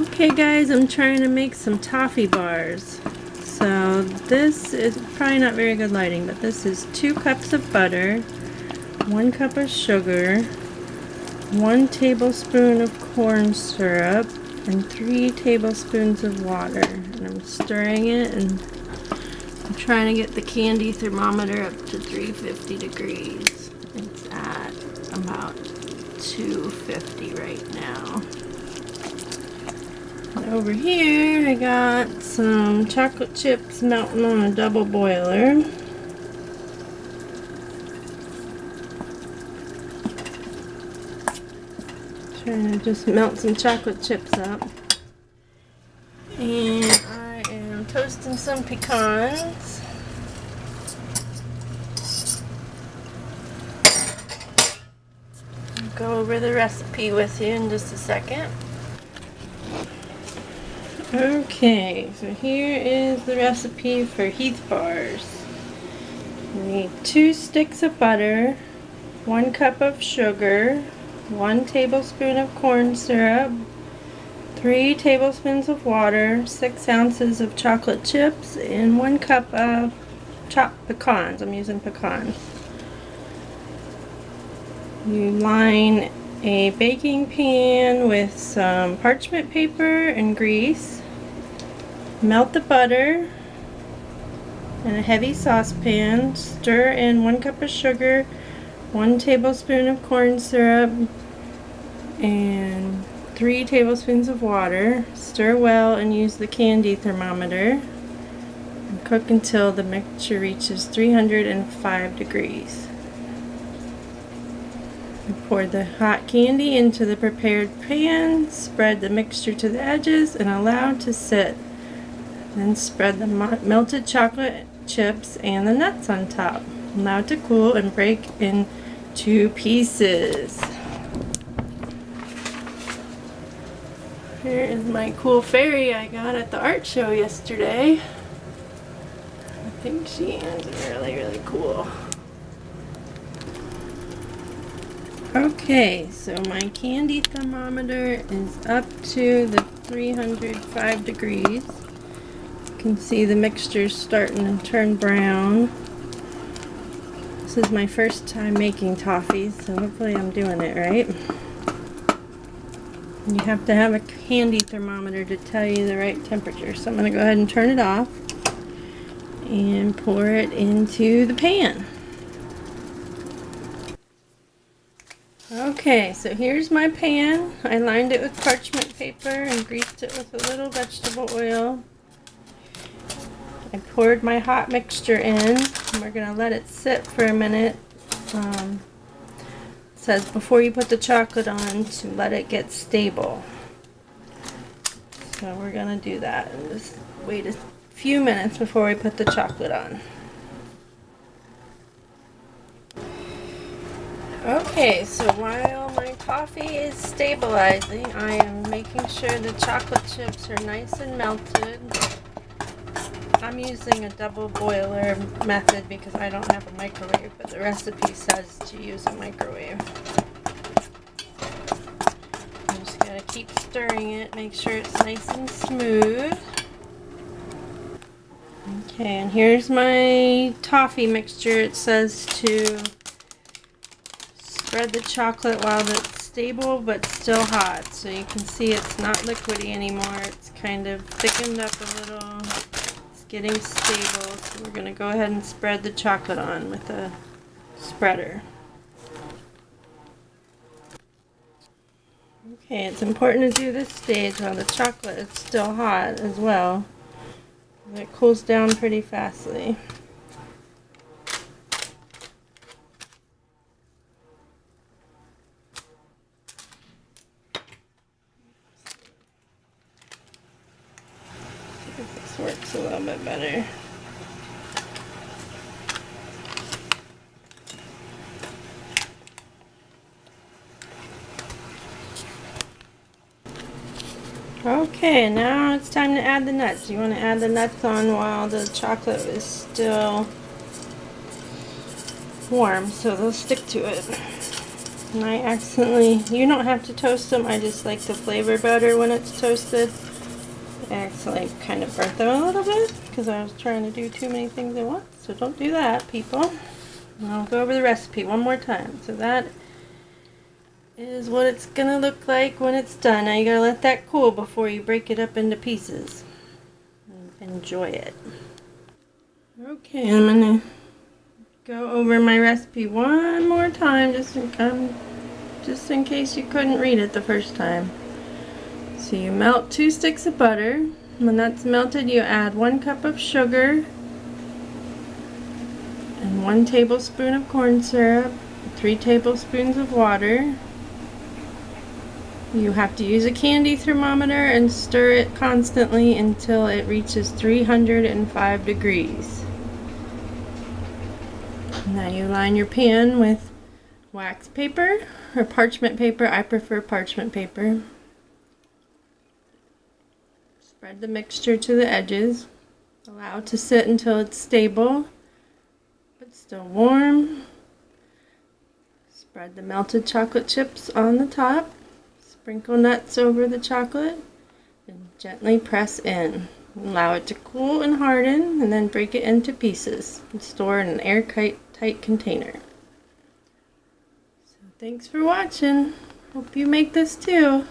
Okay guys, I'm trying to make some toffee bars. So this is probably not very good lighting, but this is 2 cups of butter, 1 cup of sugar, 1 tablespoon of corn syrup, and 3 tablespoons of water. And I'm stirring it, and I'm trying to get the candy thermometer up to 350 degrees. It's at about 250 right now. Over here I got some chocolate chips melting on a double boiler. Trying to just melt some chocolate chips up. And I am toasting some pecans. I'll go over the recipe with you in just a second. Okay, so here is the recipe for Heath Bars. We need 2 sticks of butter, 1 cup of sugar, 1 tablespoon of corn syrup, 3 tablespoons of water, 6 ounces of chocolate chips, and 1 cup of chopped pecans. I'm using pecans. You line a baking pan with some parchment paper and grease. Melt the butter in a heavy saucepan. Stir in 1 cup of sugar, 1 tablespoon of corn syrup, and 3 tablespoons of water. Stir well and use the candy thermometer. And cook until the mixture reaches 305 degrees. Pour the hot candy into the prepared pan, spread the mixture to the edges, and allow to sit. Then spread the melted chocolate chips and the nuts on top. Allow it to cool and break in 2 pieces. Here is my cool fairy I got at the art show yesterday. I think she is really cool. Okay, so my candy thermometer is up to the 305 degrees. You can see the mixture's starting to turn brown. This is my first time making toffees, so hopefully I'm doing it right. You have to have a candy thermometer to tell you the right temperature. So I'm going to go ahead and turn it off and pour it into the pan. Okay, so here's my pan. I lined it with parchment paper and greased it with a little vegetable oil. I poured my hot mixture in, and we're going to let it sit for a minute. It says before you put the chocolate on to let it get stable. So we're going to do that and just wait a few minutes before we put the chocolate on. Okay, so while my coffee is stabilizing, I am making sure the chocolate chips are nice and melted. I'm using a double boiler method because I don't have a microwave, but the recipe says to use a microwave. I'm just going to keep stirring it, make sure it's nice and smooth. Okay, and here's my toffee mixture. It says to spread the chocolate while it's stable but still hot. So you can see it's not liquidy anymore. It's kind of thickened up a little. It's getting stable. So we're going to go ahead and spread the chocolate on with a spreader. Okay, it's important to do this stage while the chocolate is still hot as well. It cools down pretty fastly. See if this works a little bit better. Okay, now it's time to add the nuts. You want to add the nuts on while the chocolate is still warm, so they'll stick to it. And I accidentally, you don't have to toast them, I just like to flavor butter when it's toasted. I accidentally kind of burnt them a little bit because I was trying to do too many things at once. So don't do that, people. And I'll go over the recipe one more time. So that is what it's gonna look like when it's done. Now you gotta let that cool before you break it up into pieces. And enjoy it. Okay, I'm gonna go over my recipe one more time just in case you couldn't read it the first time. So you melt 2 sticks of butter. When that's melted, you add 1 cup of sugar and 1 tablespoon of corn syrup, 3 tablespoons of water. You have to use a candy thermometer and stir it constantly until it reaches 305 degrees. Now you line your pan with wax paper or parchment paper. I prefer parchment paper. Spread the mixture to the edges. Allow it to sit until it's stable but still warm. Spread the melted chocolate chips on the top. Sprinkle nuts over the chocolate and gently press in. Allow it to cool and harden and then break it into pieces and store in an airtight container. So thanks for watching. Hope you make this too.